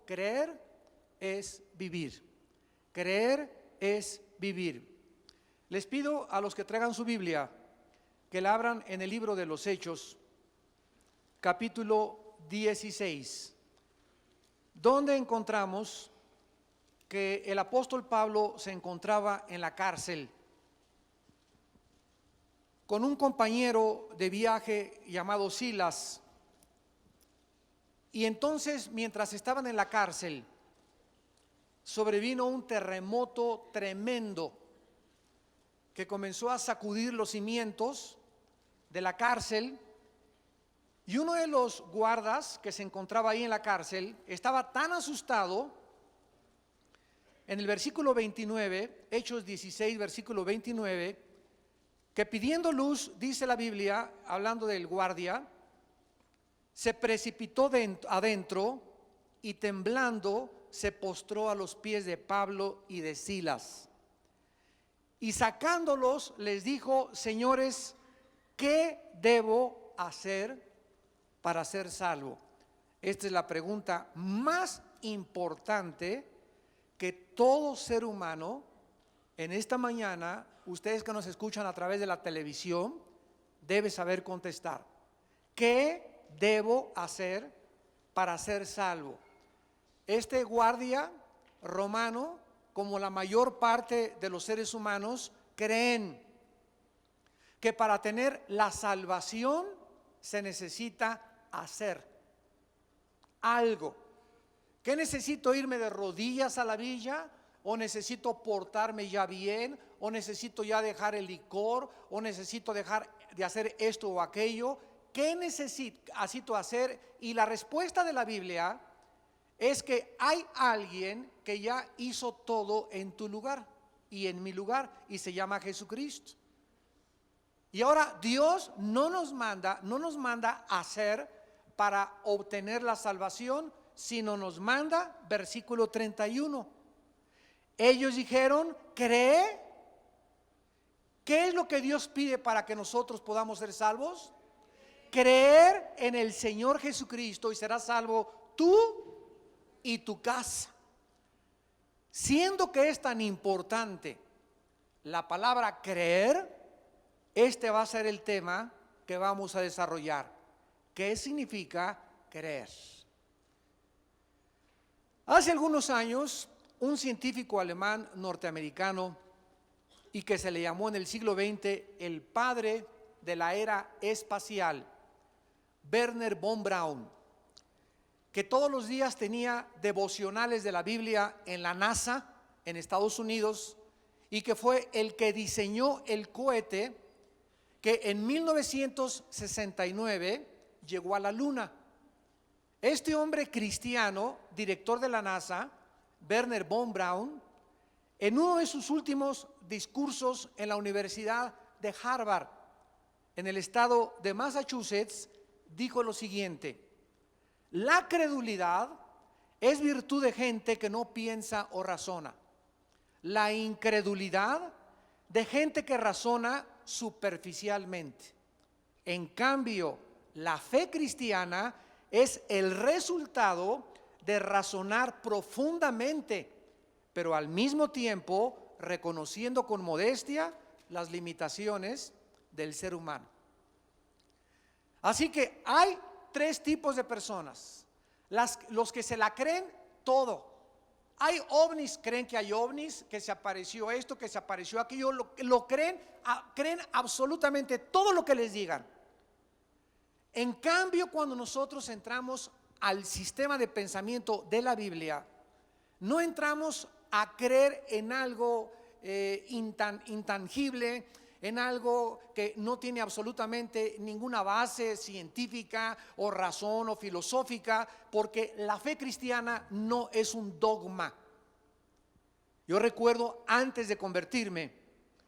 creer es vivir. Creer es vivir. Les pido a los que traigan su Biblia que la abran en el libro de los Hechos, capítulo 16, donde encontramos que el apóstol Pablo se encontraba en la cárcel con un compañero de viaje llamado Silas. Y entonces, mientras estaban en la cárcel, sobrevino un terremoto tremendo que comenzó a sacudir los cimientos de la cárcel, y uno de los guardas que se encontraba ahí en la cárcel estaba tan asustado. En el versículo 29, Hechos 16, versículo 29, que pidiendo luz, dice la Biblia, hablando del guardia, se precipitó adentro y temblando se postró a los pies de Pablo y de Silas. Y sacándolos les dijo: señores, ¿qué debo hacer para ser salvo? Esta es la pregunta más importante que todo ser humano en esta mañana, ustedes que nos escuchan a través de la televisión, debe saber contestar. ¿Qué debo hacer para ser salvo? Este guardia romano, como la mayor parte de los seres humanos, creen que para tener la salvación se necesita hacer algo. ¿Qué necesito? ¿Irme de rodillas a la villa? ¿O necesito portarme ya bien? ¿O necesito ya dejar el licor? ¿O necesito dejar de hacer esto o aquello? ¿Qué necesito hacer? Y la respuesta de la Biblia es que hay alguien que ya hizo todo en tu lugar y en mi lugar, y se llama Jesucristo. Y ahora Dios no nos manda a hacer para obtener la salvación, sino nos manda, versículo 31. Ellos dijeron: ¿cree? ¿Qué es lo que Dios pide para que nosotros podamos ser salvos? Creer en el Señor Jesucristo y serás salvo tú y tu casa. Siendo que es tan importante la palabra creer, este va a ser el tema que vamos a desarrollar. ¿Qué significa creer? Hace algunos años, un científico alemán norteamericano, y que se le llamó en el siglo XX el padre de la era espacial, Wernher von Braun, que todos los días tenía devocionales de la Biblia en la NASA, en Estados Unidos, y que fue el que diseñó el cohete que en 1969 llegó a la Luna. Este hombre cristiano, director de la NASA, Wernher von Braun, en uno de sus últimos discursos en la Universidad de Harvard, en el estado de Massachusetts, dijo lo siguiente: la credulidad es virtud de gente que no piensa o razona. La incredulidad de gente que razona superficialmente. En cambio, la fe cristiana es el resultado de razonar profundamente, pero al mismo tiempo reconociendo con modestia las limitaciones del ser humano. Así que hay tres tipos de personas: los que se la creen todo. Hay ovnis, creen que hay ovnis, que se apareció esto, que se apareció aquello, lo creen absolutamente todo lo que les digan. En cambio, cuando nosotros entramos al sistema de pensamiento de la Biblia, no entramos a creer en algo intangible, en algo que no tiene absolutamente ninguna base científica o razón o filosófica, porque la fe cristiana no es un dogma. Yo recuerdo, antes de convertirme,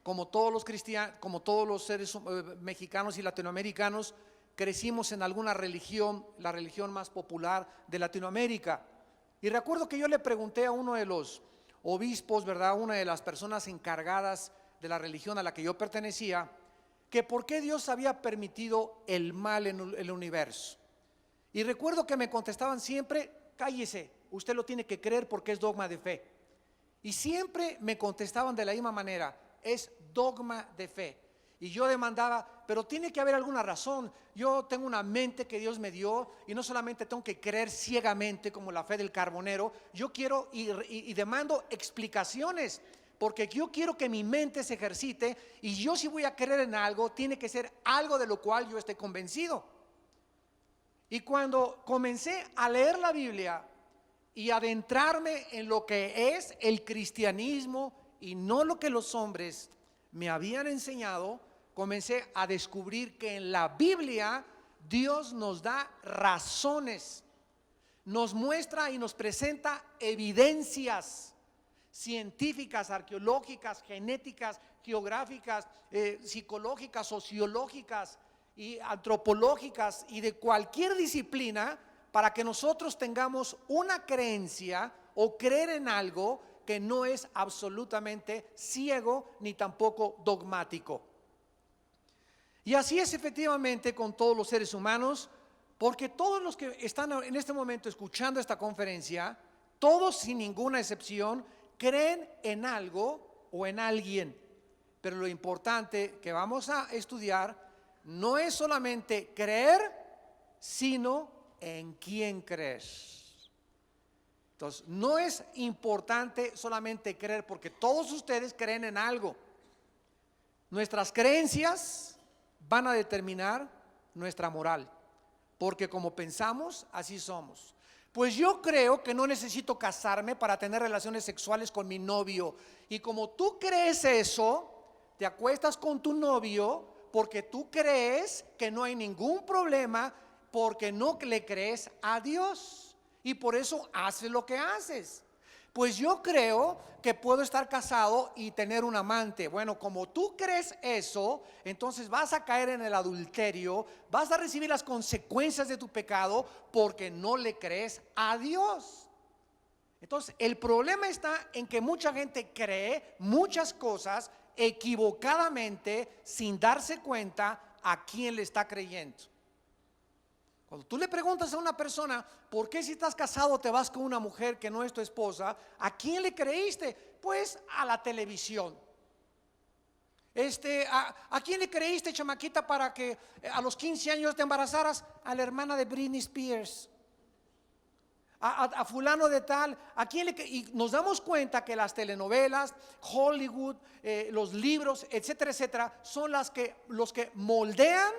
como todos los cristianos, como todos los seres mexicanos y latinoamericanos, crecimos en alguna religión, la religión más popular de Latinoamérica. Y recuerdo que yo le pregunté a uno de los obispos, ¿verdad?, una de las personas encargadas de la religión a la que yo pertenecía, que por qué Dios había permitido el mal en el universo. Y recuerdo que me contestaban siempre: cállese, usted lo tiene que creer porque es dogma de fe. Y siempre me contestaban de la misma manera, es dogma de fe. Y yo demandaba, pero tiene que haber alguna razón. Yo tengo una mente que Dios me dio y no solamente tengo que creer ciegamente como la fe del carbonero. Yo quiero y demando explicaciones, porque yo quiero que mi mente se ejercite, y yo, si voy a creer en algo, tiene que ser algo de lo cual yo esté convencido. Y cuando comencé a leer la Biblia y adentrarme en lo que es el cristianismo y no lo que los hombres me habían enseñado, comencé a descubrir que en la Biblia Dios nos da razones, nos muestra y nos presenta evidencias científicas, arqueológicas, genéticas, geográficas, psicológicas, sociológicas y antropológicas y de cualquier disciplina, para que nosotros tengamos una creencia o creer en algo que no es absolutamente ciego ni tampoco dogmático. Y así es efectivamente con todos los seres humanos, porque todos los que están en este momento escuchando esta conferencia, todos sin ninguna excepción, creen en algo o en alguien. Pero lo importante que vamos a estudiar no es solamente creer, sino en quién crees. Entonces, no es importante solamente creer, porque todos ustedes creen en algo. Nuestras creencias van a determinar nuestra moral, porque como pensamos, así somos. Pues yo creo que no necesito casarme para tener relaciones sexuales con mi novio. Y como tú crees eso, te acuestas con tu novio porque tú crees que no hay ningún problema, porque no le crees a Dios. Y por eso haces lo que haces. Pues yo creo que puedo estar casado y tener un amante. Bueno, como tú crees eso, entonces vas a caer en el adulterio, vas a recibir las consecuencias de tu pecado porque no le crees a Dios. Entonces, el problema está en que mucha gente cree muchas cosas equivocadamente sin darse cuenta a quién le está creyendo. Cuando tú le preguntas a una persona, ¿por qué si estás casado te vas con una mujer que no es tu esposa? ¿A quién le creíste? Pues a la televisión. ¿A quién le creíste, chamaquita, para que a los 15 años te embarazaras? A la hermana de Britney Spears. A fulano de tal. ¿A quién le creíste? Y nos damos cuenta que las telenovelas, Hollywood, los libros, etcétera, etcétera, son los que moldean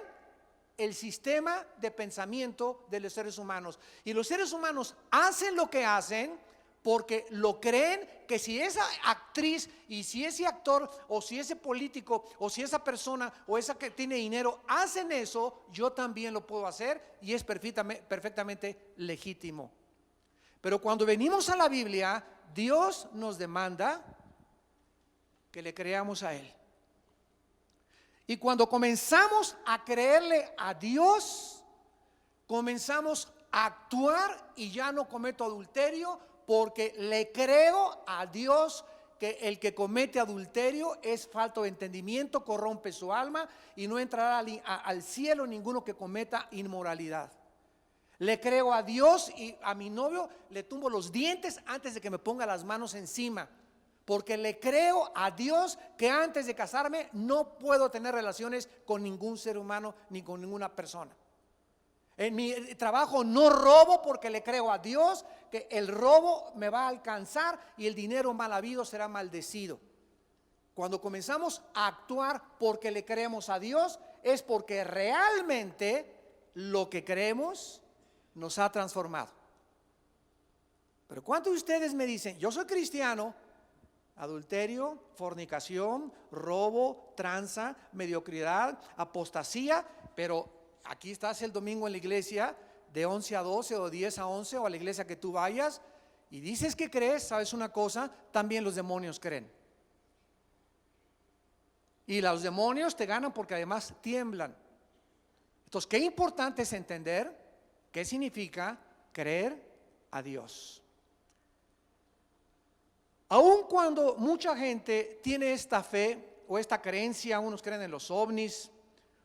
el sistema de pensamiento de los seres humanos. Y los seres humanos hacen lo que hacen porque lo creen, que si esa actriz y si ese actor o si ese político o si esa persona o esa que tiene dinero hacen eso, yo también lo puedo hacer, y es perfectamente legítimo. Pero cuando venimos a la Biblia, Dios nos demanda que le creamos a Él. Y cuando comenzamos a creerle a Dios, comenzamos a actuar, y ya no cometo adulterio porque le creo a Dios que el que comete adulterio es falto de entendimiento, corrompe su alma y no entrará al cielo ninguno que cometa inmoralidad. Le creo a Dios, y a mi novio le tumbo los dientes antes de que me ponga las manos encima, porque le creo a Dios que antes de casarme no puedo tener relaciones con ningún ser humano ni con ninguna persona. En mi trabajo no robo porque le creo a Dios que el robo me va a alcanzar y el dinero mal habido será maldecido. Cuando comenzamos a actuar porque le creemos a Dios, es porque realmente lo que creemos nos ha transformado. Pero ¿cuántos de ustedes me dicen, yo soy cristiano? Adulterio, fornicación, robo, tranza, mediocridad, apostasía, pero aquí estás el domingo en la iglesia de 11 a 12 o 10 a 11 o a la iglesia que tú vayas y dices que crees. ¿Sabes una cosa? También los demonios creen. Y los demonios te ganan porque además tiemblan. Entonces, qué importante es entender qué significa creer a Dios. Aun cuando mucha gente tiene esta fe o esta creencia, unos creen en los ovnis,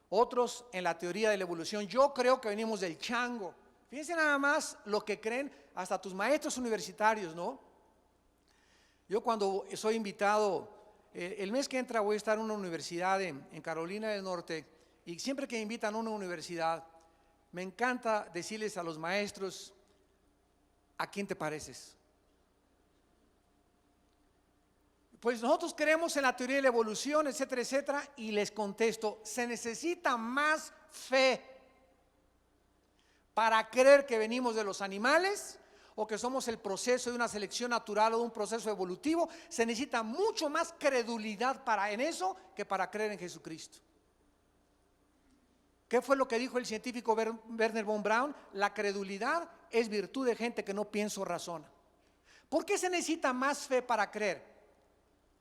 otros en la teoría de la evolución, yo creo que venimos del chango. Fíjense nada más lo que creen hasta tus maestros universitarios, ¿no? Yo cuando soy invitado, el mes que entra voy a estar en una universidad en Carolina del Norte, y siempre que me invitan a una universidad, me encanta decirles a los maestros: ¿a quién te pareces? Pues nosotros creemos en la teoría de la evolución, etcétera, etcétera, y les contesto: se necesita más fe para creer que venimos de los animales o que somos el proceso de una selección natural o de un proceso evolutivo. Se necesita mucho más credulidad en eso que para creer en Jesucristo. ¿Qué fue lo que dijo el científico Wernher von Braun? La credulidad es virtud de gente que no piensa o razona. ¿Por qué se necesita más fe para creer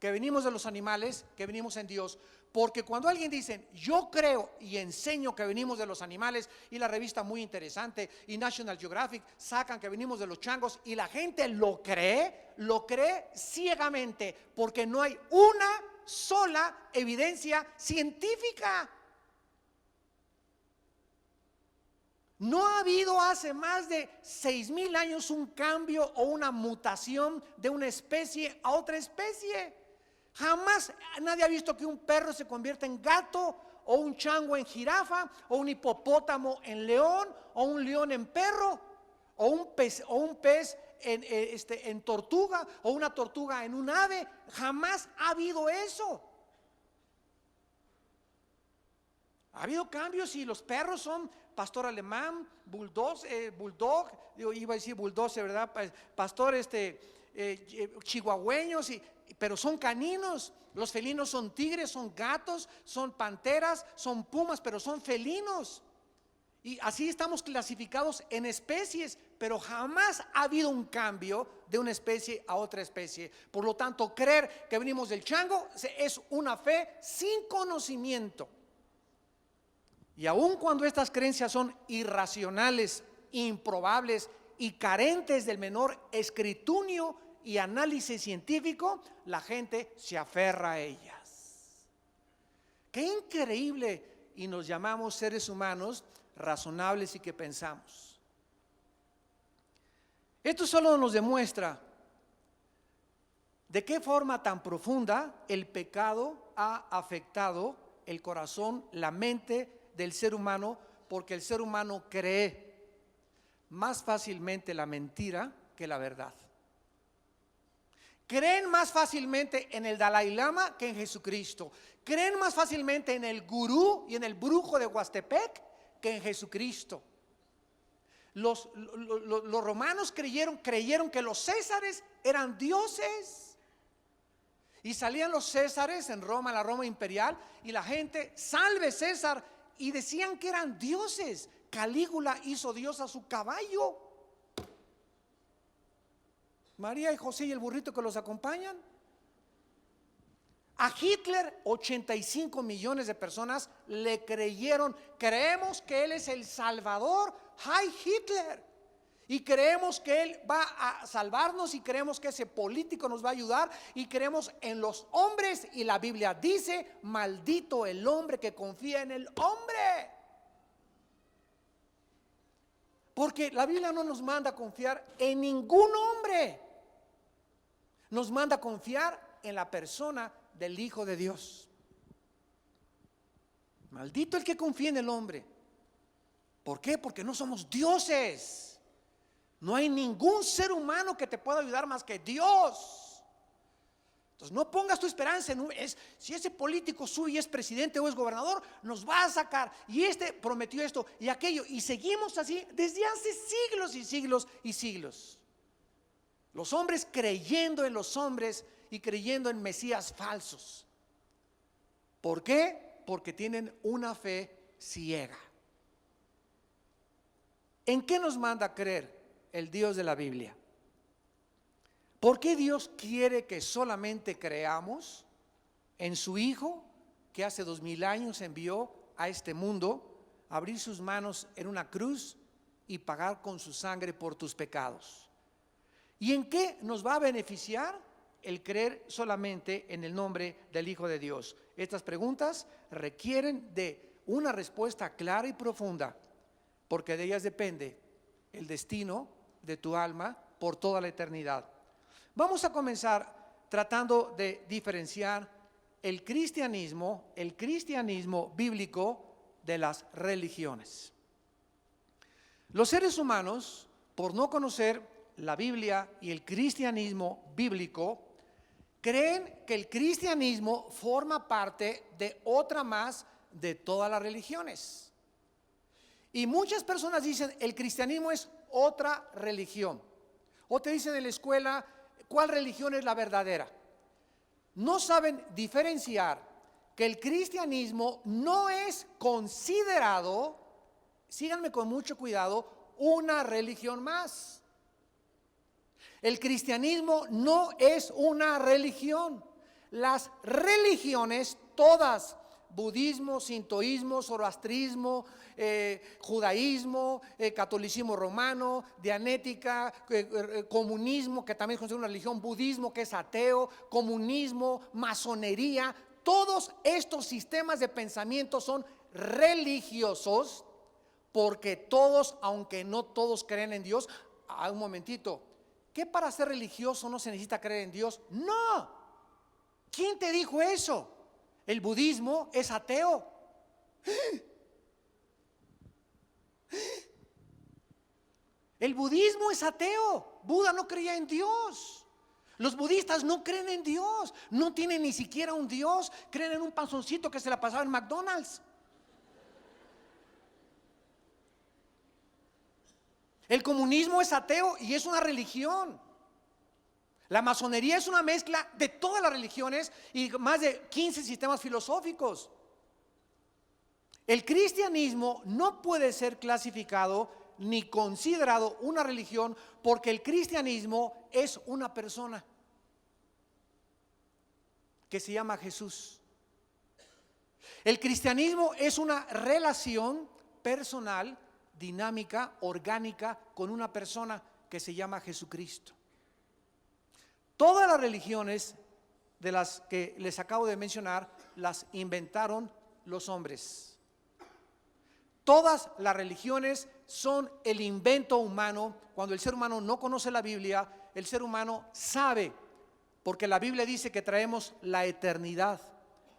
que venimos de los animales, que venimos en Dios? Porque cuando alguien dice: yo creo y enseño que venimos de los animales, y la revista Muy Interesante y National Geographic sacan que venimos de los changos, y la gente lo cree ciegamente, porque no hay una sola evidencia científica. No ha habido hace más de 6,000 años un cambio o una mutación de una especie a otra especie. Jamás nadie ha visto que un perro se convierta en gato, o un chango en jirafa, o un hipopótamo en león, o un león en perro, o un pez en tortuga, o una tortuga en un ave. Jamás ha habido eso. Ha habido cambios, y los perros son pastor alemán, bulldog, iba a decir bulldozer, ¿verdad? Pastor chihuahueños, pero son caninos. Los felinos son tigres, son gatos, son panteras, son pumas, pero son felinos. Y así estamos clasificados en especies, pero jamás ha habido un cambio de una especie a otra especie. Por lo tanto, creer que venimos del chango es una fe sin conocimiento. Y aun cuando estas creencias son irracionales, improbables y carentes del menor escrutinio y análisis científico, la gente se aferra a ellas. Qué increíble, y nos llamamos seres humanos razonables y que pensamos. Esto solo nos demuestra de qué forma tan profunda el pecado ha afectado el corazón, la mente del ser humano, porque el ser humano cree más fácilmente la mentira que la verdad. Creen más fácilmente en el Dalai Lama que en Jesucristo. Creen más fácilmente en el gurú y en el brujo de Huastepec que en Jesucristo. Los romanos creyeron que los césares eran dioses. Y salían los césares en Roma, la Roma imperial, y la gente: salve César. Y decían que eran dioses. Calígula hizo dios a su caballo. María y José y el burrito que los acompañan. A Hitler 85 millones de personas le creyeron. Creemos que él es el Salvador. ¡Ay, Hitler! Y creemos que él va a salvarnos, y creemos que ese político nos va a ayudar, y creemos en los hombres, y la Biblia dice: maldito el hombre que confía en el hombre. Porque la Biblia no nos manda a confiar en ningún hombre, nos manda a confiar en la persona del Hijo de Dios. Maldito el que confía en el hombre. ¿Por qué? Porque no somos dioses. No hay ningún ser humano que te pueda ayudar más que Dios. Entonces no pongas tu esperanza en si ese político sube y es presidente o es gobernador, nos va a sacar, y este prometió esto y aquello, y seguimos así desde hace siglos y siglos y siglos. Los hombres creyendo en los hombres y creyendo en mesías falsos. ¿Por qué? Porque tienen una fe ciega. ¿En qué nos manda a creer el Dios de la Biblia? ¿Por qué Dios quiere que solamente creamos en su Hijo, que hace 2000 años envió a este mundo a abrir sus manos en una cruz y pagar con su sangre por tus pecados? ¿Y en qué nos va a beneficiar el creer solamente en el nombre del Hijo de Dios? Estas preguntas requieren de una respuesta clara y profunda, porque de ellas depende el destino de tu alma por toda la eternidad. Vamos a comenzar tratando de diferenciar el cristianismo bíblico de las religiones. Los seres humanos, por no conocer la Biblia y el cristianismo bíblico, creen que el cristianismo forma parte de otra más de todas las religiones. Y muchas personas dicen, el cristianismo es otra religión. O te dicen en la escuela, ¿cuál religión es la verdadera? No saben diferenciar que el cristianismo no es considerado, síganme con mucho cuidado, una religión más. El cristianismo no es una religión. Las religiones todas, budismo, sintoísmo, zoroastrismo, judaísmo, catolicismo romano, dianética, comunismo, que también es considerado una religión, budismo, que es ateo, comunismo, masonería, todos estos sistemas de pensamiento son religiosos, porque todos, aunque no todos creen en Dios, un momentito, ¿qué para ser religioso no se necesita creer en Dios? No. ¿Quién te dijo eso? El budismo es ateo. El budismo es ateo. Buda no creía en Dios. Los budistas no creen en Dios. No tienen ni siquiera un Dios. Creen en un panzoncito que se la pasaba en McDonald's. El comunismo es ateo y es una religión. La masonería es una mezcla de todas las religiones y más de 15 sistemas filosóficos. El cristianismo no puede ser clasificado ni considerado una religión, porque el cristianismo es una persona que se llama Jesús. El cristianismo es una relación personal, dinámica, orgánica con una persona que se llama Jesucristo. Todas las religiones de las que les acabo de mencionar las inventaron los hombres. Todas las religiones son el invento humano. Cuando el ser humano no conoce la Biblia, el ser humano sabe, porque la Biblia dice que traemos la eternidad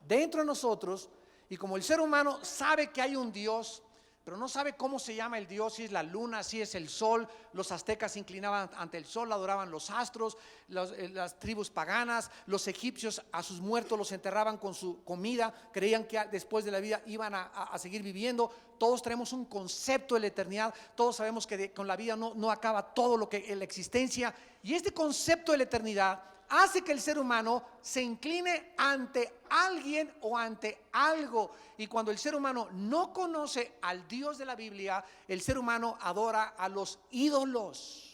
dentro de nosotros, y como el ser humano sabe que hay un Dios, pero no sabe cómo se llama el Dios, si es la luna, si es el sol. Los aztecas se inclinaban ante el sol, adoraban los astros, las tribus paganas, los egipcios a sus muertos los enterraban con su comida, creían que después de la vida iban a seguir viviendo. Todos tenemos un concepto de la eternidad, todos sabemos que con la vida no acaba todo lo que en la existencia, y este concepto de la eternidad hace que el ser humano se incline ante alguien o ante algo. Y cuando el ser humano no conoce al Dios de la Biblia, el ser humano adora a los ídolos.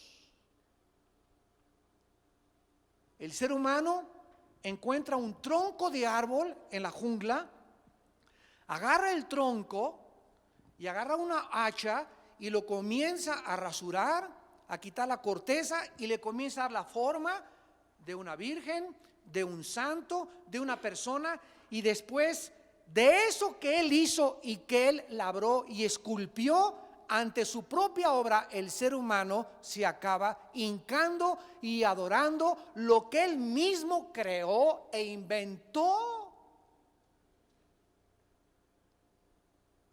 El ser humano encuentra un tronco de árbol en la jungla, agarra el tronco y agarra una hacha y lo comienza a rasurar, a quitar la corteza, y le comienza a dar la forma de una virgen, de un santo, de una persona. Y después de eso que él hizo y que él labró y esculpió, ante su propia obra, el ser humano se acaba hincando y adorando lo que él mismo creó e inventó.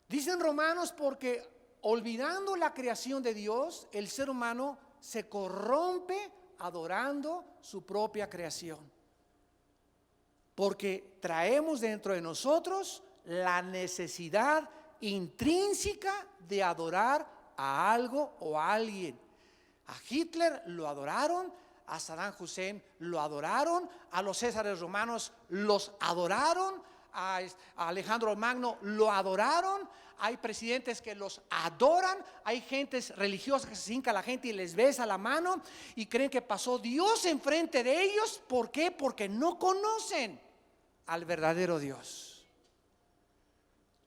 Dicen Romanos, porque olvidando la creación de Dios, el ser humano se corrompe adorando su propia creación, porque traemos dentro de nosotros la necesidad intrínseca de adorar a algo o a alguien. A Hitler lo adoraron, a Saddam Hussein lo adoraron, a los Césares romanos los adoraron, a Alejandro Magno lo adoraron. Hay presidentes que los adoran, hay gentes religiosas que se hinca a la gente y les besa la mano y creen que pasó Dios enfrente de ellos. ¿Por qué? Porque no conocen al verdadero Dios.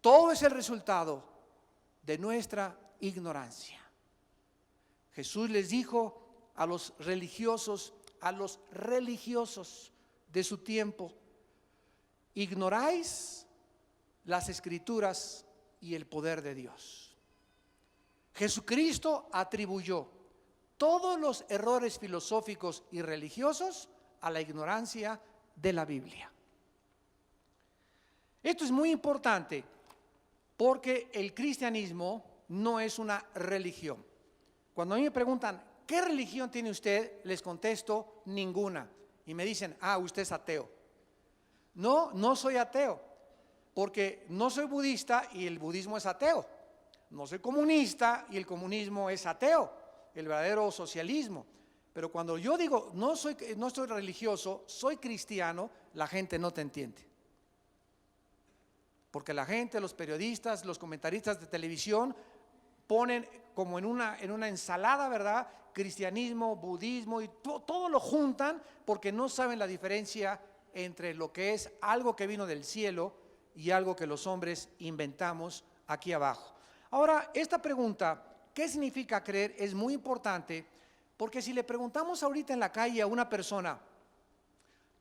Todo es el resultado de nuestra ignorancia. Jesús les dijo a los religiosos de su tiempo: ignoráis las escrituras y el poder de Dios. Jesucristo atribuyó todos los errores filosóficos y religiosos a la ignorancia de la Biblia. Esto es muy importante porque el cristianismo no es una religión. Cuando a mí me preguntan, ¿qué religión tiene usted? Les contesto, ninguna. Y me dicen, usted es ateo. No, no soy ateo, porque no soy budista y el budismo es ateo. No soy comunista y el comunismo es ateo, el verdadero socialismo. Pero cuando yo digo, no soy religioso, soy cristiano, la gente no te entiende. Porque la gente, los periodistas, los comentaristas de televisión ponen como en una ensalada, ¿verdad? Cristianismo, budismo y todo lo juntan porque no saben la diferencia entre lo que es algo que vino del cielo y algo que los hombres inventamos aquí abajo. Ahora, esta pregunta, ¿qué significa creer? Es muy importante porque si le preguntamos ahorita en la calle a una persona,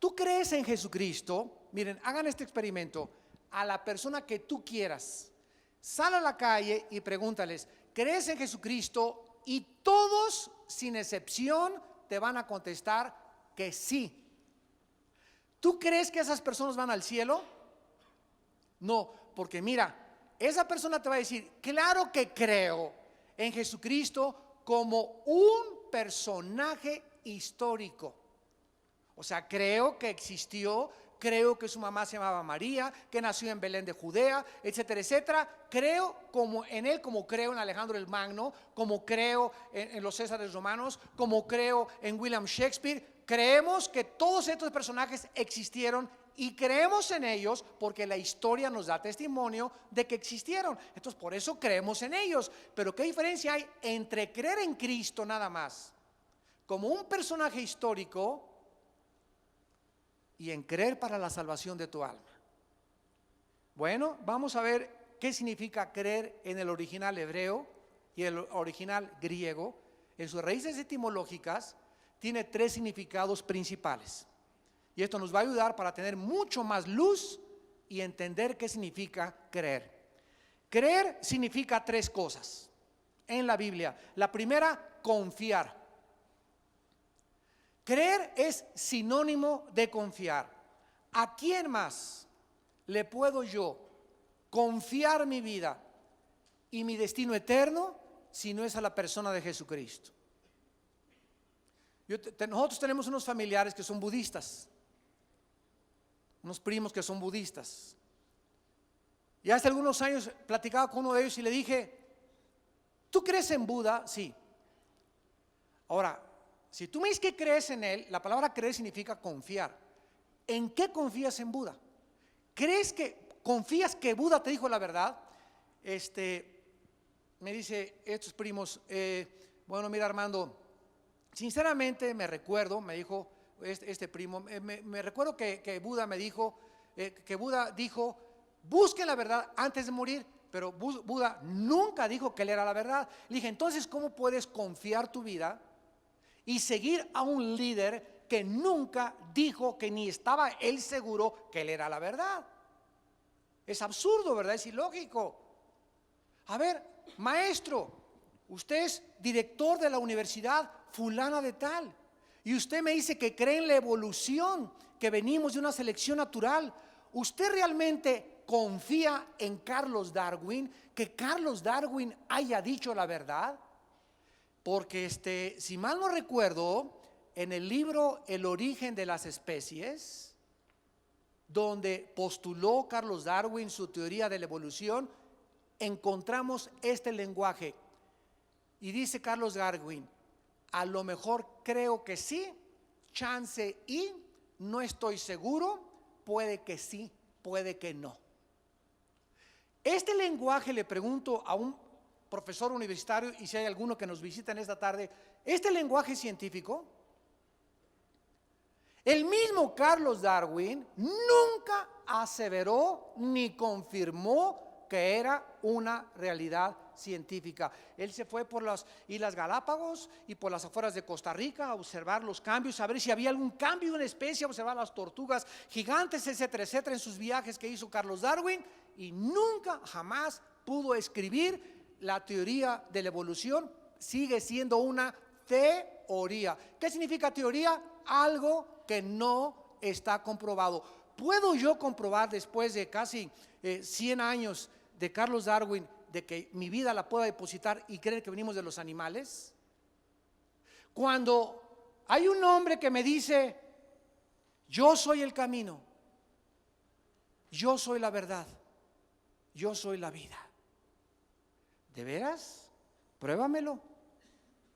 ¿tú crees en Jesucristo? Miren, hagan este experimento. A la persona que tú quieras, sal a la calle y pregúntales, ¿crees en Jesucristo? Y todos, sin excepción, te van a contestar que sí. ¿Tú crees que esas personas van al cielo? No, porque mira, esa persona te va a decir, claro que creo en Jesucristo como un personaje histórico. O sea, creo que existió, creo que su mamá se llamaba María, que nació en Belén de Judea, etcétera, etcétera. Creo como en él, como creo en Alejandro el Magno, como creo en los Césares romanos, como creo en William Shakespeare. Creemos que todos estos personajes existieron y creemos en ellos porque la historia nos da testimonio de que existieron. Entonces, por eso creemos en ellos. Pero ¿qué diferencia hay entre creer en Cristo nada más, como un personaje histórico, y en creer para la salvación de tu alma? Bueno, vamos a ver qué significa creer en el original hebreo y el original griego. En sus raíces etimológicas tiene 3 significados principales. Y esto nos va a ayudar para tener mucho más luz y entender qué significa creer. Creer significa 3 cosas en la Biblia. La primera, confiar. Creer es sinónimo de confiar. ¿A quién más le puedo yo confiar mi vida y mi destino eterno si no es a la persona de Jesucristo? Nosotros tenemos unos familiares que son budistas, unos primos que son budistas. Y hace algunos años platicaba con uno de ellos y le dije, ¿tú crees en Buda? Sí. Ahora, si tú me dices que crees en él, la palabra creer significa confiar. ¿En qué confías en Buda? ¿Confías que Buda te dijo la verdad? Me dice estos primos, bueno, mira, Armando, sinceramente me dijo este primo, me recuerdo que Buda me dijo, que Buda dijo, busquen la verdad antes de morir, pero Buda nunca dijo que él era la verdad. Le dije, entonces, ¿cómo puedes confiar tu vida y seguir a un líder que nunca dijo, que ni estaba él seguro que él era la verdad? Es absurdo, ¿verdad? Es ilógico. A ver, maestro, usted es director de la universidad fulana de tal, y usted me dice que cree en la evolución, que venimos de una selección natural. ¿Usted realmente confía en Carlos Darwin, que Carlos Darwin haya dicho la verdad? Porque si mal no recuerdo, en el libro El origen de las especies, donde postuló Carlos Darwin su teoría de la evolución, encontramos este lenguaje. Y dice Carlos Darwin, a lo mejor creo que sí, chance y, no estoy seguro, puede que sí, puede que no. Este lenguaje, le pregunto a un profesor universitario, y si hay alguno que nos visita en esta tarde, ¿este lenguaje científico? El mismo Carlos Darwin nunca aseveró ni confirmó que era una realidad científica. Él se fue por las Islas Galápagos y por las afueras de Costa Rica a observar los cambios, a ver si había algún cambio en una especie, a observar las tortugas gigantes, etcétera, etcétera, en sus viajes que hizo Carlos Darwin, y nunca, jamás pudo escribir la teoría de la evolución sigue siendo una teoría. ¿Qué significa teoría? Algo que no está comprobado. ¿Puedo yo comprobar después de casi 100 años de Carlos Darwin de que mi vida la pueda depositar y creer que venimos de los animales? Cuando hay un hombre que me dice, yo soy el camino, yo soy la verdad, yo soy la vida. ¿De veras? Pruébamelo.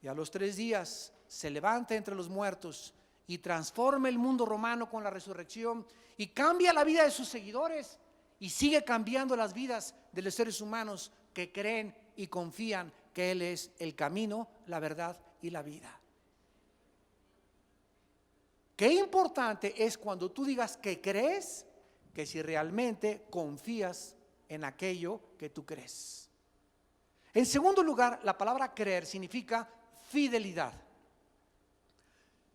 Y a los 3 días se levanta entre los muertos y transforma el mundo romano con la resurrección y cambia la vida de sus seguidores y sigue cambiando las vidas de los seres humanos que creen y confían que Él es el camino, la verdad y la vida. Qué importante es cuando tú digas que crees, que si realmente confías en aquello que tú crees. En segundo lugar, la palabra creer significa fidelidad.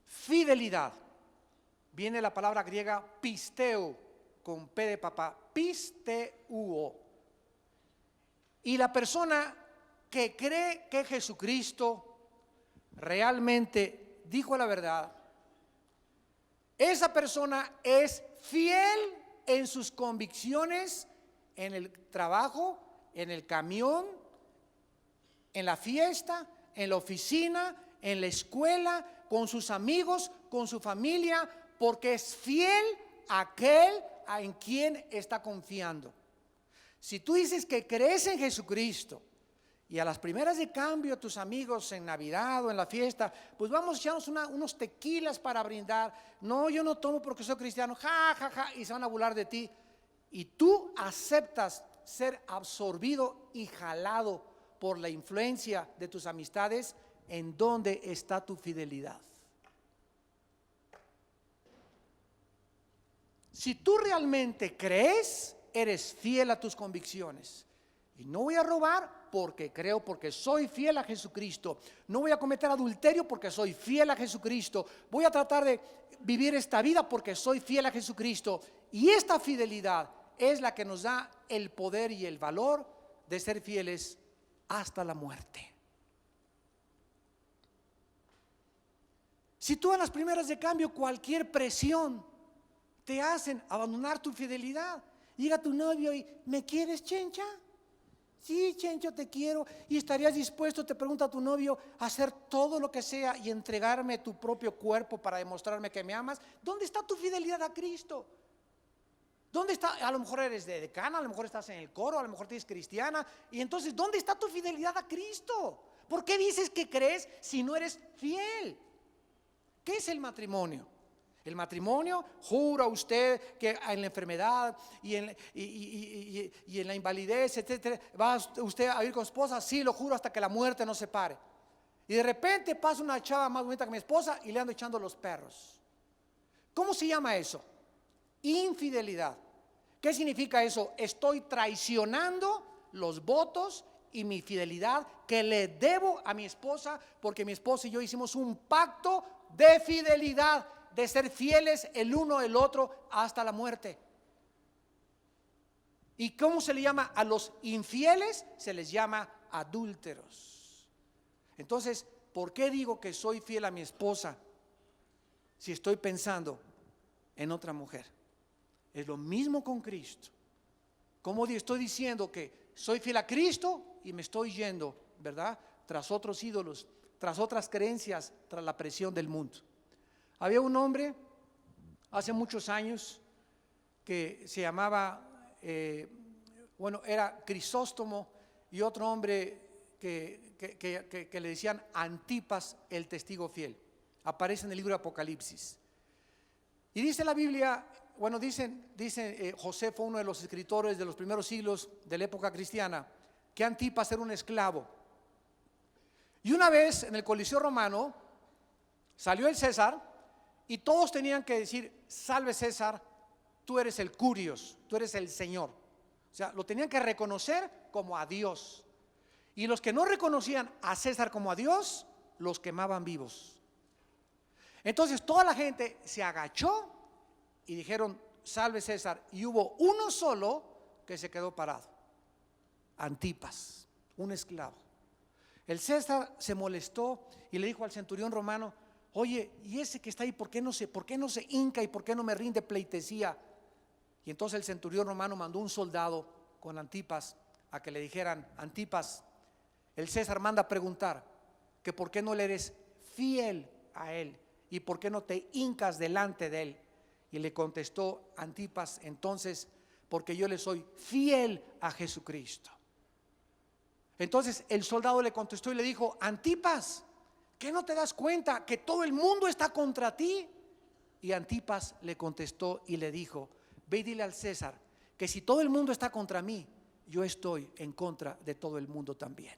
Fidelidad. Viene la palabra griega pisteo, con P de papá, pisteuo. Y la persona que cree que Jesucristo realmente dijo la verdad, esa persona es fiel en sus convicciones, en el trabajo, en el camión, en la fiesta, en la oficina, en la escuela, con sus amigos, con su familia, porque es fiel a aquel en quien está confiando. Si tú dices que crees en Jesucristo y a las primeras de cambio tus amigos en Navidad o en la fiesta, pues vamos a echarnos unos tequilas para brindar. No, yo no tomo porque soy cristiano, ja, ja, ja, y se van a burlar de ti. Y tú aceptas ser absorbido y jalado por la influencia de tus amistades, ¿en dónde está tu fidelidad? Si tú realmente crees, eres fiel a tus convicciones. Y no voy a robar porque creo, porque soy fiel a Jesucristo. No voy a cometer adulterio porque soy fiel a Jesucristo. Voy a tratar de vivir esta vida porque soy fiel a Jesucristo. Y esta fidelidad es la que nos da el poder y el valor de ser fieles hasta la muerte. Si tú a las primeras de cambio cualquier presión te hacen abandonar tu fidelidad, llega tu novio y ¿me quieres, chencha? Sí, chencho, te quiero. Y estarías dispuesto, te pregunta tu novio, a hacer todo lo que sea y entregarme tu propio cuerpo para demostrarme que me amas. ¿Dónde está tu fidelidad a Cristo? ¿Dónde está? A lo mejor eres de decana, a lo mejor estás en el coro, a lo mejor eres cristiana. Y entonces, ¿dónde está tu fidelidad a Cristo? ¿Por qué dices que crees si no eres fiel? ¿Qué es el matrimonio? El matrimonio, jura usted que en la enfermedad y en la invalidez, etcétera, va usted a vivir con su esposa. Sí, lo juro hasta que la muerte nos separe. Y de repente pasa una chava más bonita que mi esposa y le ando echando los perros. ¿Cómo se llama eso? Infidelidad. ¿Qué significa eso? Estoy traicionando los votos y mi fidelidad que le debo a mi esposa, porque mi esposa y yo hicimos un pacto de fidelidad, de ser fieles el uno el otro hasta la muerte. ¿Y cómo se le llama a los infieles? Se les llama adúlteros. Entonces, ¿por qué digo que soy fiel a mi esposa si estoy pensando en otra mujer? Es lo mismo con Cristo. Como estoy diciendo que soy fiel a Cristo y me estoy yendo, ¿verdad?, tras otros ídolos, tras otras creencias, tras la presión del mundo. Había un hombre hace muchos años que se llamaba, era Crisóstomo, y otro hombre que le decían Antipas, el testigo fiel. Aparece en el libro de Apocalipsis. Y dice la Biblia, dice José fue uno de los escritores de los primeros siglos de la época cristiana, que Antipas era un esclavo. Y una vez en el Coliseo Romano salió el César y todos tenían que decir: salve César, tú eres el Curios, tú eres el Señor. O sea, lo tenían que reconocer como a Dios. Y los que no reconocían a César como a Dios, los quemaban vivos. Entonces toda la gente se agachó y dijeron: salve César. Y hubo uno solo que se quedó parado: Antipas, un esclavo. El César se molestó y le dijo al centurión romano: oye, ¿y ese que está ahí por qué no se hinca y por qué no me rinde pleitesía? Y entonces el centurión romano mandó un soldado con Antipas a que le dijeran: Antipas, el César manda a preguntar que por qué no le eres fiel a él y por qué no te hincas delante de él. Y le contestó Antipas: entonces, porque yo le soy fiel a Jesucristo. Entonces el soldado le contestó y le dijo: Antipas, ¿qué no te das cuenta que todo el mundo está contra ti? Y Antipas le contestó y le dijo: ve y dile al César que si todo el mundo está contra mí, yo estoy en contra de todo el mundo también.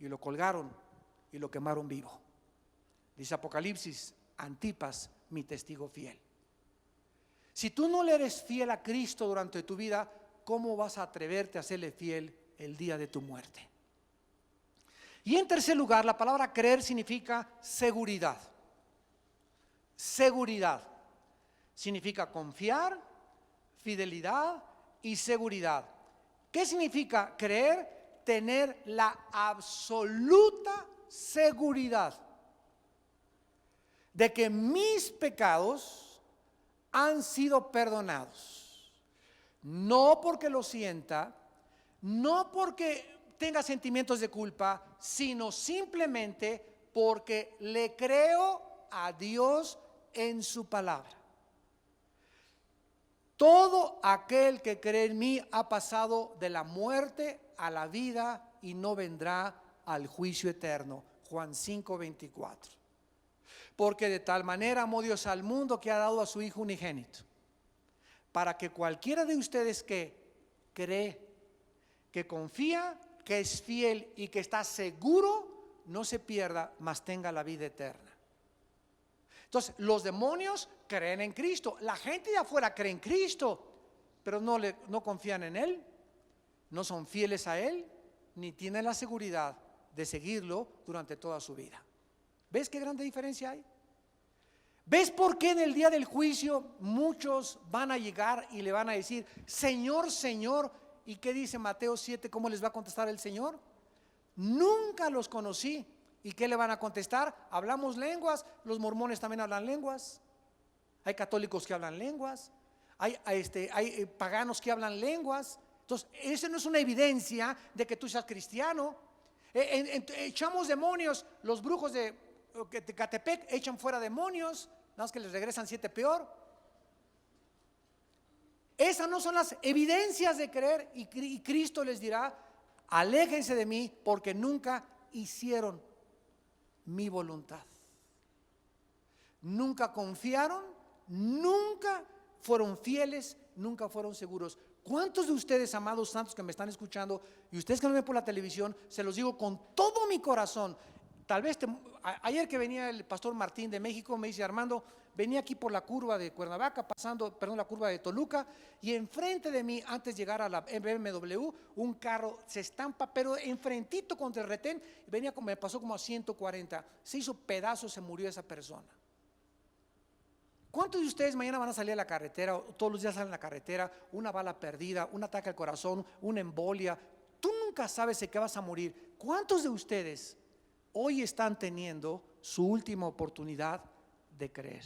Y lo colgaron y lo quemaron vivo. Dice Apocalipsis: Antipas, mi testigo fiel. Si tú no le eres fiel a Cristo durante tu vida, ¿cómo vas a atreverte a serle fiel el día de tu muerte? Y en tercer lugar, la palabra creer significa seguridad. Seguridad significa confiar, fidelidad y seguridad. ¿Qué significa creer? Tener la absoluta seguridad de que mis pecados han sido perdonados. No porque lo sienta, no porque tenga sentimientos de culpa, sino simplemente porque le creo a Dios en su palabra. Todo aquel que cree en mí ha pasado de la muerte a la vida y no vendrá al juicio eterno. Juan 5:24. Porque de tal manera amó Dios al mundo que ha dado a su Hijo unigénito, para que cualquiera de ustedes que cree, que confía, que es fiel y que está seguro, no se pierda, mas tenga la vida eterna. Entonces, los demonios creen en Cristo, la gente de afuera cree en Cristo, pero no confían en Él, no son fieles a Él, ni tienen la seguridad de seguirlo durante toda su vida. ¿Ves qué grande diferencia hay? ¿Ves por qué en el día del juicio muchos van a llegar y le van a decir: Señor, Señor? ¿Y qué dice Mateo 7? ¿Cómo les va a contestar el Señor? Nunca los conocí. ¿Y qué le van a contestar? Hablamos lenguas. Los mormones también hablan lenguas. Hay católicos que hablan lenguas. Hay paganos que hablan lenguas. Entonces, eso no es una evidencia de que tú seas cristiano. Echamos demonios. Los brujos de Catepec echan fuera demonios, nada más que les regresan 7 peor. Esas no son las evidencias de creer. Y Cristo les dirá: aléjense de mí, porque nunca hicieron mi voluntad. Nunca confiaron, nunca fueron fieles, nunca fueron seguros. ¿Cuántos de ustedes, amados santos que me están escuchando, y ustedes que me ven por la televisión, se los digo con todo mi corazón? Tal vez ayer que venía el pastor Martín de México, me dice: Armando, venía aquí por la curva de Cuernavaca, la curva de Toluca, y enfrente de mí, antes de llegar a la BMW, un carro se estampa, pero enfrentito contra el retén, me pasó como a 140, se hizo pedazos, se murió esa persona. ¿Cuántos de ustedes mañana van a salir a la carretera, o todos los días salen a la carretera, una bala perdida, un ataque al corazón, una embolia? Tú nunca sabes de qué vas a morir. ¿Cuántos de ustedes hoy están teniendo su última oportunidad de creer?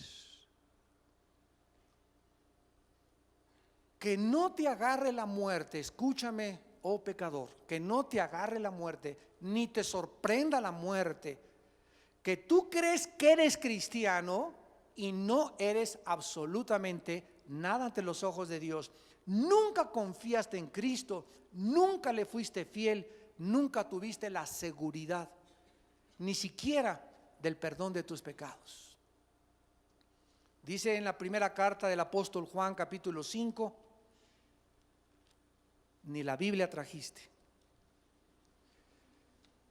Que no te agarre la muerte, escúchame, oh pecador, que no te agarre la muerte, ni te sorprenda la muerte, que tú crees que eres cristiano y no eres absolutamente nada ante los ojos de Dios. Nunca confiaste en Cristo, nunca le fuiste fiel, nunca tuviste la seguridad, ni siquiera del perdón de tus pecados. Dice en la primera carta del apóstol Juan, capítulo 5, ni la Biblia trajiste.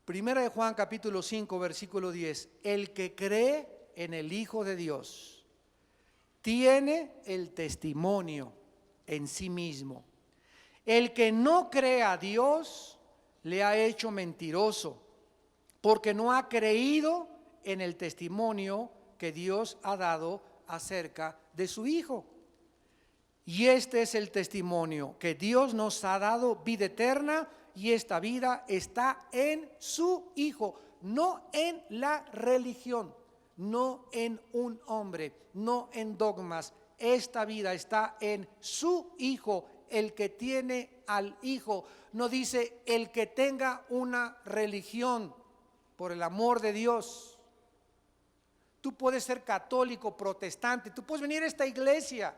Primera de Juan, capítulo 5, versículo 10. El que cree en el Hijo de Dios tiene el testimonio en sí mismo. El que no cree a Dios le ha hecho mentiroso, porque no ha creído en el testimonio que Dios ha dado acerca de su Hijo. Y este es el testimonio, que Dios nos ha dado vida eterna, y esta vida está en su Hijo, no en la religión, no en un hombre, no en dogmas. Esta vida está en su Hijo, el que tiene al Hijo. No dice el que tenga una religión, por el amor de Dios. Tú puedes ser católico, protestante, tú puedes venir a esta iglesia,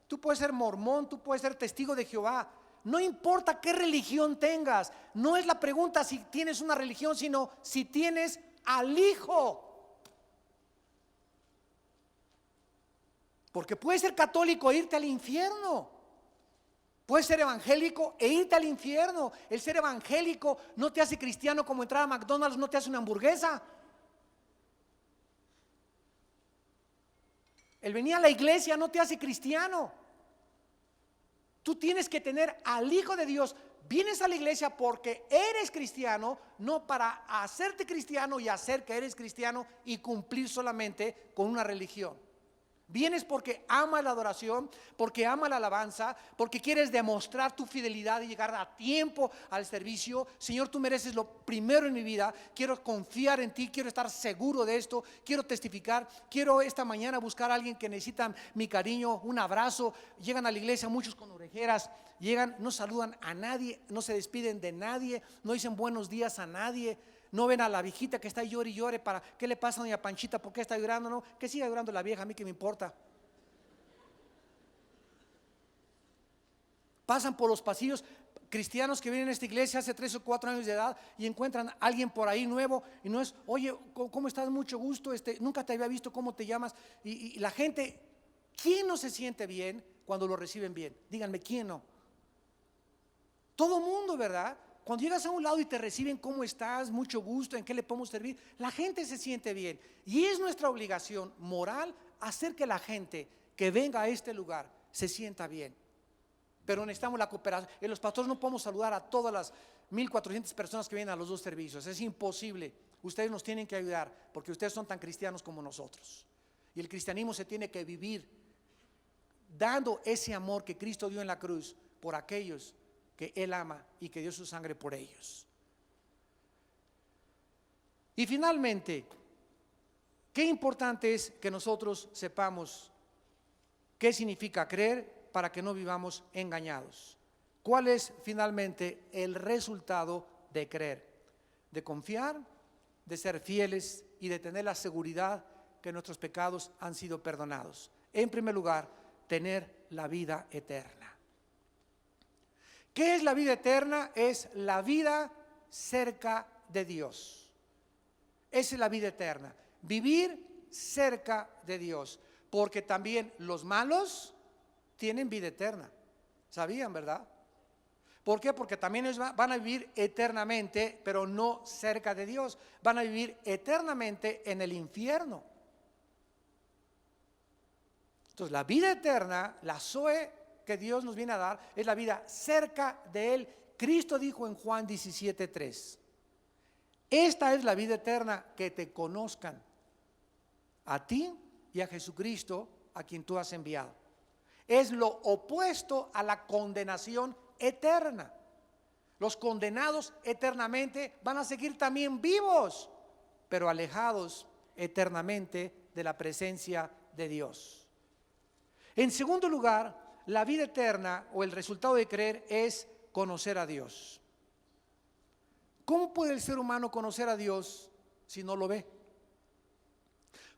tú puedes ser mormón, tú puedes ser testigo de Jehová. No importa qué religión tengas, no es la pregunta si tienes una religión, sino si tienes al Hijo. Porque puedes ser católico e irte al infierno. Puedes ser evangélico e irte al infierno. El ser evangélico no te hace cristiano, como entrar a McDonald's no te hace una hamburguesa. El venir a la iglesia no te hace cristiano. Tú tienes que tener al Hijo de Dios. Vienes a la iglesia porque eres cristiano, no para hacerte cristiano y hacer que eres cristiano y cumplir solamente con una religión. Vienes porque amas la adoración, porque amas la alabanza, porque quieres demostrar tu fidelidad y llegar a tiempo al servicio. Señor, tú mereces lo primero en mi vida. Quiero confiar en ti, quiero estar seguro de esto, quiero testificar. Quiero esta mañana buscar a alguien que necesita mi cariño, un abrazo. Llegan a la iglesia muchos con orejeras, llegan, no saludan a nadie, no se despiden de nadie, no dicen buenos días a nadie. No ven a la viejita que está llore y llore para qué le pasa a doña Panchita, por qué está llorando. No, que siga llorando la vieja, a mí que me importa. Pasan por los pasillos cristianos que vienen a esta iglesia hace 3 o 4 años de edad y encuentran a alguien por ahí nuevo y no es, oye, ¿cómo estás? Mucho gusto, nunca te había visto, ¿cómo te llamas? Y la gente, ¿quién no se siente bien cuando lo reciben bien? Díganme, ¿quién no? Todo mundo, ¿verdad? Cuando llegas a un lado y te reciben, ¿cómo estás? Mucho gusto, ¿en qué le podemos servir? La gente se siente bien y es nuestra obligación moral hacer que la gente que venga a este lugar se sienta bien. Pero necesitamos la cooperación. Los pastores no podemos saludar a todas las 1,400 personas que vienen a los 2 servicios, es imposible. Ustedes nos tienen que ayudar porque ustedes son tan cristianos como nosotros. Y el cristianismo se tiene que vivir dando ese amor que Cristo dio en la cruz por aquellos que Él ama y que dio su sangre por ellos. Y finalmente, qué importante es que nosotros sepamos qué significa creer para que no vivamos engañados. ¿Cuál es finalmente el resultado de creer? De confiar, de ser fieles y de tener la seguridad que nuestros pecados han sido perdonados. En primer lugar, tener la vida eterna. ¿Qué es la vida eterna? Es la vida cerca de Dios. Esa es la vida eterna. Vivir cerca de Dios. Porque también los malos tienen vida eterna. ¿Sabían, verdad? ¿Por qué? Porque también ellos van a vivir eternamente, pero no cerca de Dios. Van a vivir eternamente en el infierno. Entonces, la vida eterna, la Zoe que Dios nos viene a dar, es la vida cerca de Él. Cristo dijo en Juan 17:3: esta es la vida eterna, que te conozcan a ti y a Jesucristo, a quien tú has enviado. Es lo opuesto a la condenación eterna. Los condenados eternamente van a seguir también vivos, pero alejados eternamente de la presencia de Dios. En segundo lugar, la vida eterna o el resultado de creer es conocer a Dios. ¿Cómo puede el ser humano conocer a Dios si no lo ve?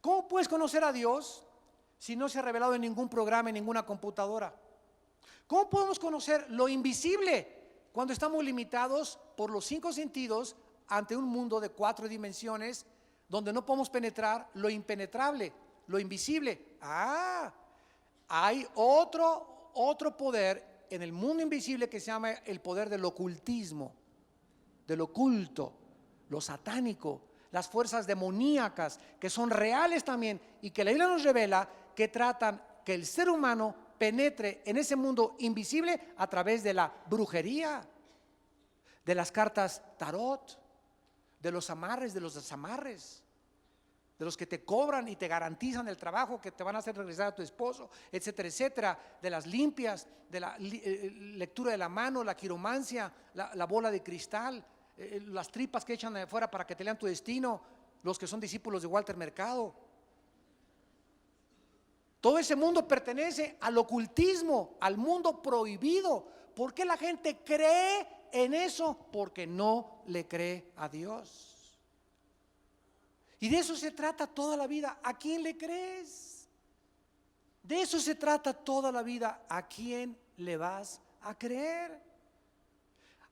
¿Cómo puedes conocer a Dios si no se ha revelado en ningún programa, en ninguna computadora? ¿Cómo podemos conocer lo invisible cuando estamos limitados por los 5 sentidos ante un mundo de 4 dimensiones donde no podemos penetrar lo impenetrable, lo invisible? Hay otro poder en el mundo invisible que se llama el poder del ocultismo, del oculto, lo satánico, las fuerzas demoníacas que son reales también y que la Biblia nos revela que tratan que el ser humano penetre en ese mundo invisible a través de la brujería, de las cartas tarot, de los amarres, de los desamarres. de los que te cobran y te garantizan el trabajo, que te van a hacer regresar a tu esposo, etcétera, etcétera, de las limpias, de la lectura de la mano, la quiromancia, la bola de cristal, las tripas que echan de afuera para que te lean tu destino, los que son discípulos de Walter Mercado. Todo ese mundo pertenece al ocultismo, al mundo prohibido. ¿Por qué la gente cree en eso? Porque no le cree a Dios. Y de eso se trata toda la vida. ¿A quién le crees? De eso se trata toda la vida. ¿A quién le vas a creer?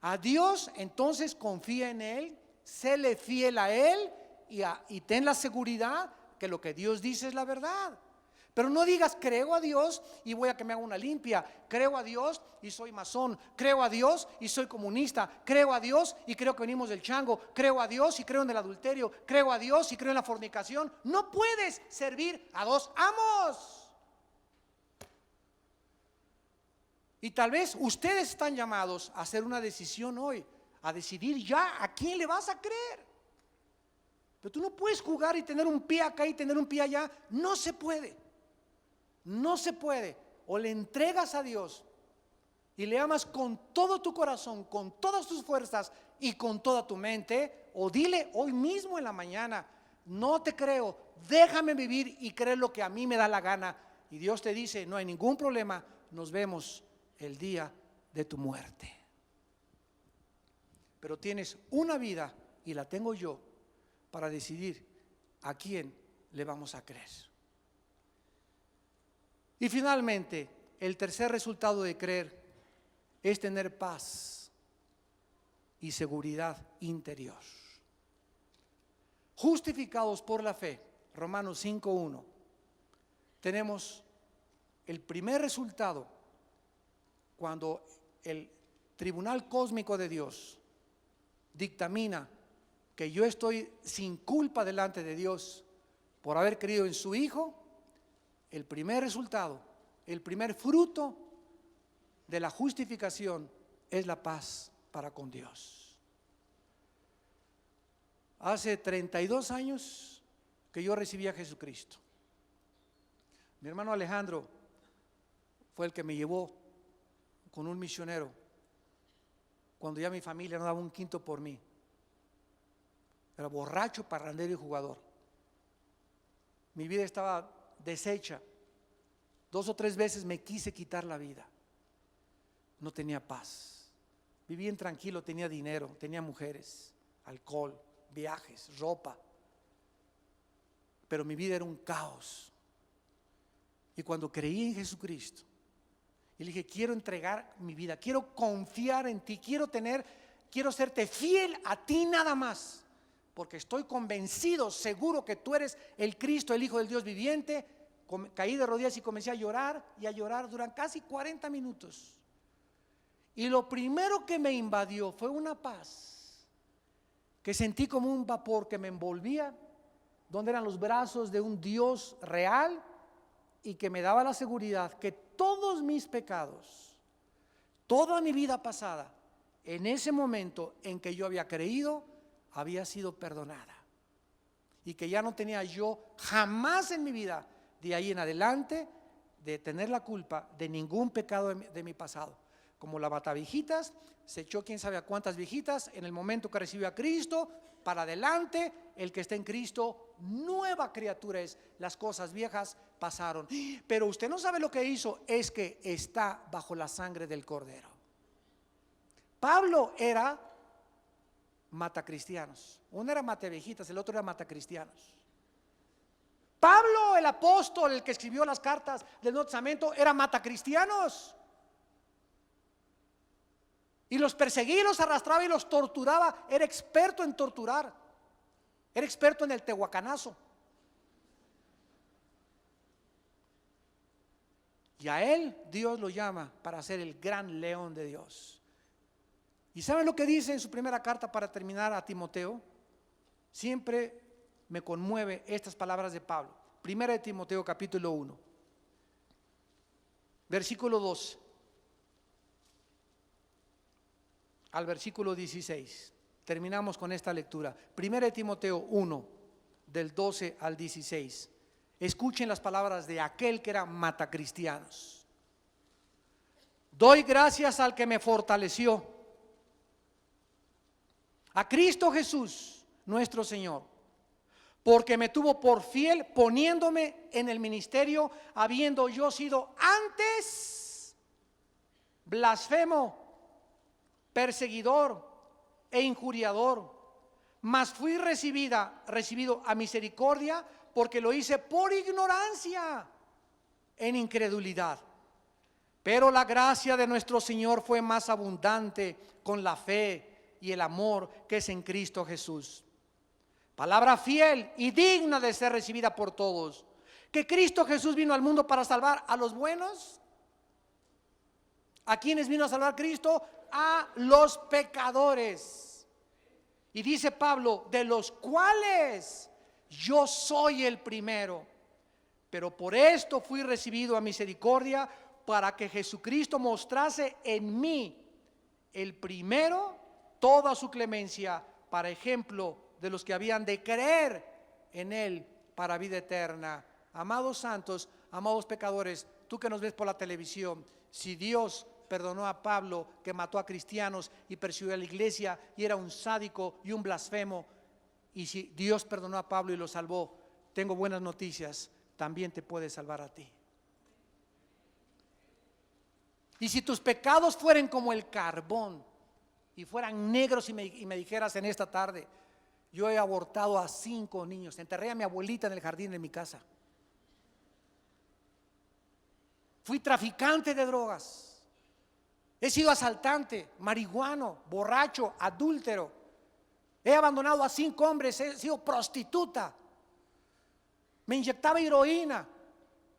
A Dios, entonces confía en Él, séle fiel a Él y ten la seguridad que lo que Dios dice es la verdad. Pero no digas creo a Dios y voy a que me haga una limpia, creo a Dios y soy masón, creo a Dios y soy comunista, creo a Dios y creo que venimos del chango, creo a Dios y creo en el adulterio, creo a Dios y creo en la fornicación. No puedes servir a dos amos. Y tal vez ustedes están llamados a hacer una decisión hoy, a decidir ya a quién le vas a creer. Pero tú no puedes jugar y tener un pie acá y tener un pie allá. No se puede. No se puede. O le entregas a Dios y le amas con todo tu corazón, con todas tus fuerzas y con toda tu mente, o dile hoy mismo en la mañana: no te creo, déjame vivir y creer lo que a mí me da la gana. Y Dios te dice: no hay ningún problema, nos vemos el día de tu muerte. Pero tienes una vida, y la tengo yo, para decidir a quién le vamos a creer. Y finalmente, el tercer resultado de creer es tener paz y seguridad interior. Justificados por la fe, Romanos 5:1, tenemos el primer resultado cuando el tribunal cósmico de Dios dictamina que yo estoy sin culpa delante de Dios por haber creído en su Hijo. El primer resultado, el primer fruto de la justificación es la paz para con Dios. Hace 32 años que yo recibí a Jesucristo. Mi hermano Alejandro fue el que me llevó con un misionero cuando ya mi familia no daba un quinto por mí. Era borracho, parrandero y jugador. Mi vida estaba deshecha. 2 o 3 veces me quise quitar la vida. No tenía paz. Vivía intranquilo, tenía dinero, tenía mujeres, alcohol, viajes, ropa. Pero mi vida era un caos. Y cuando creí en Jesucristo, y le dije: quiero entregar mi vida, quiero confiar en ti, quiero serte fiel a ti nada más, porque estoy convencido, seguro que tú eres el Cristo, el Hijo del Dios viviente. Caí de rodillas y comencé a llorar durante casi 40 minutos. Y lo primero que me invadió fue una paz que sentí como un vapor que me envolvía, donde eran los brazos de un Dios real y que me daba la seguridad que todos mis pecados, toda mi vida pasada, en ese momento en que yo había creído, había sido perdonada, y que ya no tenía yo jamás en mi vida de ahí en adelante de tener la culpa de ningún pecado de mi pasado. Como la Matavijitas, se echó quién sabe a cuántas viejitas en el momento que recibió a Cristo. Para adelante, el que está en Cristo, nueva criatura es. Las cosas viejas pasaron. Pero usted no sabe lo que hizo, es que está bajo la sangre del Cordero. Pablo era matacristianos. Uno era mataviejitas, el otro era matacristianos. Pablo, el apóstol, el que escribió las cartas del Nuevo Testamento, era matacristianos. Y los perseguía, los arrastraba y los torturaba. Era experto en torturar. Era experto en el tehuacanazo. Y a él Dios lo llama para ser el gran león de Dios. ¿Y saben lo que dice en su primera carta para terminar a Timoteo? Siempre me conmueve estas palabras de Pablo. Primera de Timoteo capítulo 1, versículo 12 al versículo 16. Terminamos con esta lectura. Primera de Timoteo 1, del 12 al 16. Escuchen las palabras de aquel que era matacristianos. Doy gracias al que me fortaleció, a Cristo Jesús, nuestro Señor, porque me tuvo por fiel poniéndome en el ministerio, habiendo yo sido antes blasfemo, perseguidor e injuriador, mas fui recibido a misericordia, porque lo hice por ignorancia, en incredulidad. Pero la gracia de nuestro Señor fue más abundante con la fe y el amor que es en Cristo Jesús. Palabra fiel y digna de ser recibida por todos, que Cristo Jesús vino al mundo para salvar a los buenos. ¿A quiénes vino a salvar Cristo? A los pecadores. Y dice Pablo, de los cuales yo soy el primero, pero por esto fui recibido a misericordia, para que Jesucristo mostrase en mí, el primero, toda su clemencia, para ejemplo de los que habían de creer en Él para vida eterna. Amados santos, amados pecadores, tú que nos ves por la televisión, si Dios perdonó a Pablo, que mató a cristianos y persiguió a la iglesia y era un sádico y un blasfemo, y si Dios perdonó a Pablo y lo salvó, tengo buenas noticias, también te puede salvar a ti. Y si tus pecados fueren como el carbón y fueran negros, y me dijeras en esta tarde, yo he abortado a 5 niños, enterré a mi abuelita en el jardín de mi casa, fui traficante de drogas, he sido asaltante, marihuano, borracho, adúltero, he abandonado a 5 hombres, he sido prostituta, me inyectaba heroína,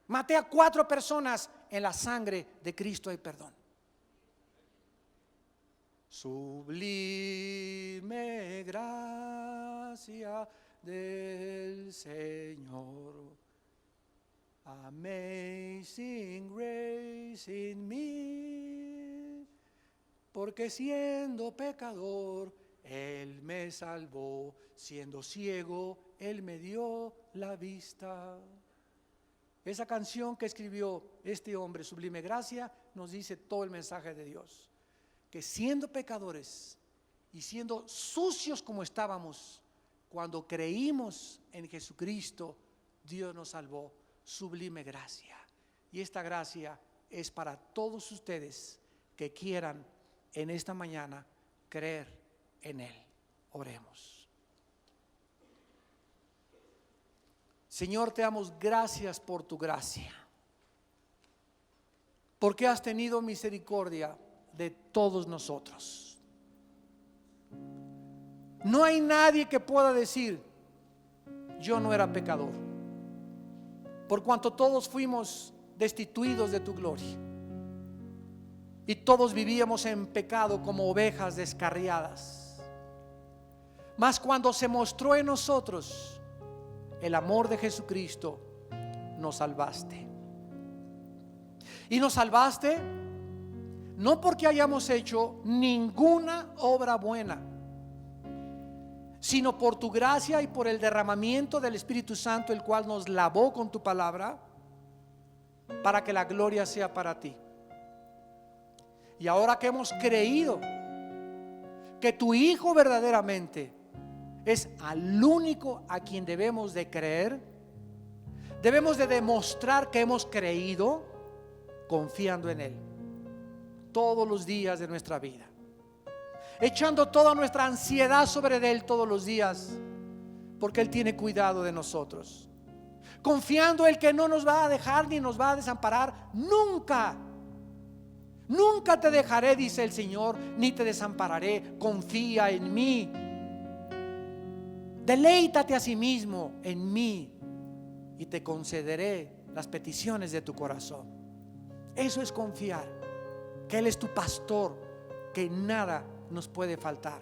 maté a 4 personas. En la sangre de Cristo hay perdón. Sublime gracia del Señor, amazing grace in me, porque siendo pecador Él me salvó, siendo ciego Él me dio la vista. Esa canción que escribió este hombre, Sublime Gracia, nos dice todo el mensaje de Dios, que siendo pecadores y siendo sucios como estábamos, cuando creímos en Jesucristo, Dios nos salvó. Sublime gracia. Y esta gracia es para todos ustedes que quieran en esta mañana creer en Él. Oremos. Señor, te damos gracias por tu gracia, porque has tenido misericordia de todos nosotros. No hay nadie que pueda decir, yo no era pecador, por cuanto todos fuimos destituidos de tu gloria y todos vivíamos en pecado como ovejas descarriadas. Mas cuando se mostró en nosotros el amor de Jesucristo, nos salvaste. Y nos salvaste no porque hayamos hecho ninguna obra buena, sino por tu gracia y por el derramamiento del Espíritu Santo, el cual nos lavó con tu palabra, para que la gloria sea para ti. Y ahora que hemos creído que tu Hijo verdaderamente es al único a quien debemos de creer, debemos de demostrar que hemos creído confiando en Él todos los días de nuestra vida, echando toda nuestra ansiedad sobre Él todos los días, porque Él tiene cuidado de nosotros, confiando en que no nos va a dejar ni nos va a desamparar nunca. Nunca te dejaré, dice el Señor, ni te desampararé. Confía en mí. Deleítate a sí mismo en mí y te concederé las peticiones de tu corazón. Eso es confiar que Él es tu pastor, que nada nos puede faltar,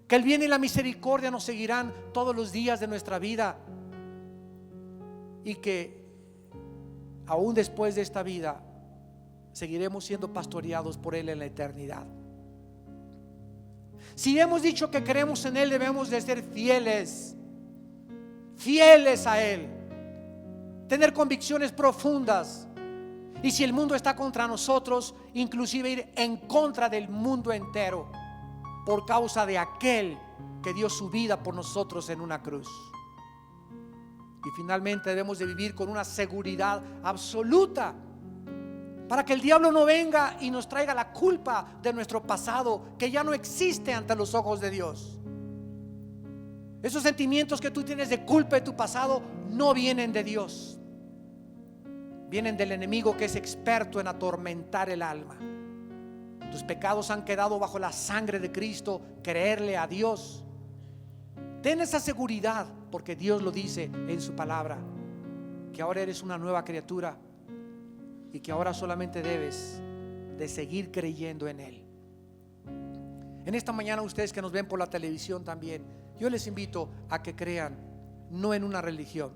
que el bien y la misericordia nos seguirán todos los días de nuestra vida, y que aún después de esta vida seguiremos siendo pastoreados por Él en la eternidad. Si hemos dicho que creemos en Él, debemos de ser fieles fieles a Él, tener convicciones profundas. Y si el mundo está contra nosotros, inclusive ir en contra del mundo entero por causa de aquel que dio su vida por nosotros en una cruz. Y finalmente debemos de vivir con una seguridad absoluta, para que el diablo no venga y nos traiga la culpa de nuestro pasado, que ya no existe ante los ojos de Dios. Esos sentimientos que tú tienes de culpa de tu pasado no vienen de Dios, vienen del enemigo, que es experto en atormentar el alma. Tus pecados han quedado bajo la sangre de Cristo. Creerle a Dios, ten esa seguridad, porque Dios lo dice en su palabra, que ahora eres una nueva criatura y que ahora solamente debes de seguir creyendo en Él. En esta mañana, ustedes que nos ven por la televisión también, yo les invito a que crean no en una religión,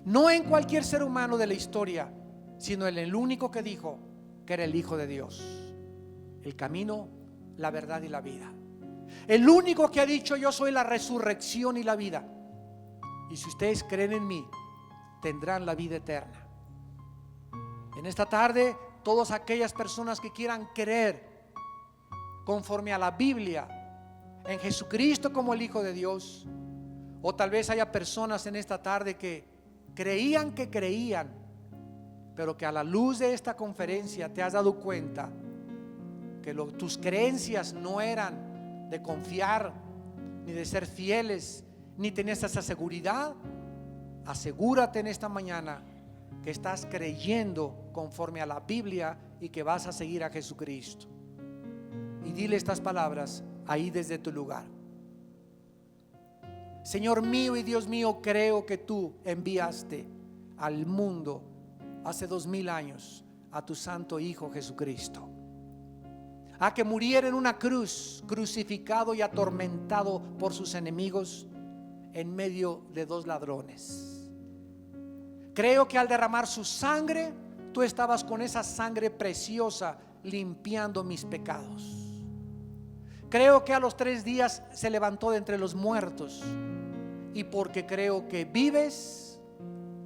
no en cualquier ser humano de la historia, sino en el único que dijo que era el Hijo de Dios, el camino, la verdad y la vida. El único que ha dicho: yo soy la resurrección y la vida, y si ustedes creen en mí, tendrán la vida eterna. En esta tarde, todas aquellas personas que quieran creer conforme a la Biblia en Jesucristo como el Hijo de Dios, o tal vez haya personas en esta tarde que creían, pero que a la luz de esta conferencia te has dado cuenta que tus creencias no eran de confiar, ni de ser fieles, ni tenías esa seguridad. Asegúrate en esta mañana que estás creyendo conforme a la Biblia y que vas a seguir a Jesucristo. Y dile estas palabras ahí desde tu lugar: Señor mío y Dios mío, creo que tú enviaste al mundo hace 2000 años a tu santo Hijo Jesucristo, a que muriera en una cruz, crucificado y atormentado por sus enemigos en medio de 2 ladrones. Creo que al derramar su sangre, tú estabas con esa sangre preciosa limpiando mis pecados. Creo que a los 3 días se levantó de entre los muertos, y porque creo que vives,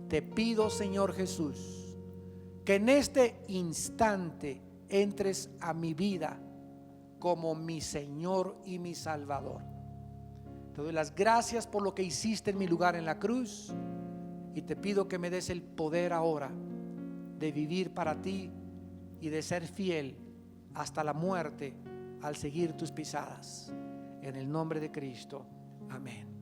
te pido, Señor Jesús, que en este instante entres a mi vida como mi Señor y mi Salvador. Te doy las gracias por lo que hiciste en mi lugar en la cruz, y te pido que me des el poder ahora de vivir para ti y de ser fiel hasta la muerte al seguir tus pisadas. En el nombre de Cristo, amén.